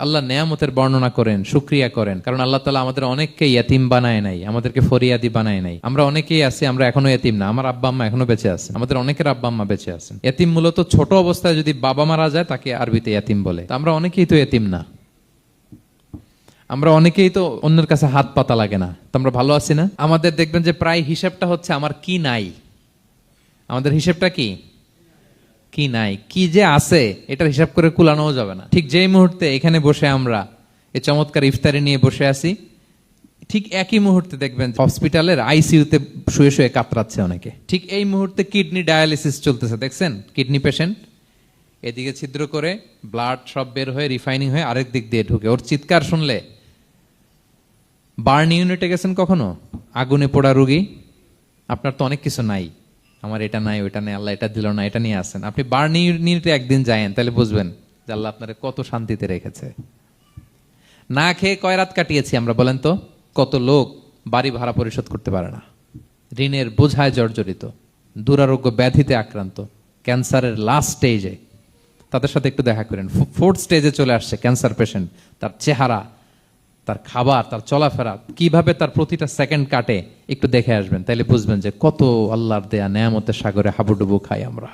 আল্লাহ নেয়ামতের বর্ণনা করেন, শুকরিয়া করেন, কারণ আল্লাহ তাআলা আমাদের অনেককে ইয়েতিম বানায় নাই, আমাদেরকে ফরিয়াদি বানায় নাই। আমরা অনেকেই আছি, আমরা এখনো ইয়েতিম না, আমার আব্বা আম্মা এখনো বেঁচে আছেন, আমাদের অনেকের আব্বা আম্মা বেঁচে আছেন। ইয়েতিম মূলত ছোট অবস্থায় যদি বাবা মারা যায় তাকে আরবিতে ইয়েতিম বলে। তো আমরা অনেকেই তো ইয়েতিম না, আমরা অনেকেই তো অন্যের কাছে হাত পাতা লাগে না, তো আমরা ভালো আছি না? আমাদের দেখবেন যে প্রায় হিসাবটা হচ্ছে আমার কি নাই, আমাদের হিসেবটা কি কি নাই, কি যে আছে এটার হিসাব করে কুলানোও যাবে না। ঠিক যেই মুহূর্তে এখানে বসে আমরা এই চমৎকার ইফতারি নিয়ে বসে আছি, ঠিক একই মুহূর্তে দেখবেন হসপিটালের আইসিইউতে শুয়ে শুয়ে কাতরাচ্ছে অনেকে। ঠিক এই মুহূর্তে কিডনি ডায়ালিসিস চলতেছে, দেখছেন? কিডনি পেশেন্ট এদিকে ছিদ্র করে ব্লাড সব বের হয়ে রিফাইনিং হয়ে আরেক দিক দিয়ে ঢুকে, ওর চিৎকার শুনলে। বার্ন ইউনিটে গেছেন কখনো? আগুনে পোড়া রুগী, আপনার তো অনেক কিছু নাই, আমার এটা নাই ওইটা নেই, আল্লাহ এটা দিল না, এটা নিয়ে আসেন। আপনি বার্ন ইউনিটে একদিন যায়েন, তাহলে বুঝবেন যে আল্লাহ আপনার কত শান্তিতে রেখেছে। না খেয়ে কয় রাত কাটিয়েছি আমরা, বলেন তো? কত লোক বাড়ি ভাড়া পরিশোধ করতে পারে না, ঋণের বোঝায় জর্জরিত, দুরারোগ্য ব্যাধিতে আক্রান্ত, ক্যান্সারের লাস্ট স্টেজে। তাদের সাথে একটু দেখা করেন, ফোর্থ স্টেজে চলে আসছে ক্যান্সার পেশেন্ট। তার চেহারা, তার খাবার, তার চলাফেরা, কিভাবে তার প্রতিটা সেকেন্ড কাটে, একটু দেখে আসবেন, তাইলে বুঝবেন যে কত আল্লাহর দেয়া নেয়ামতের সাগরে হাবুডুবু খাই আমরা।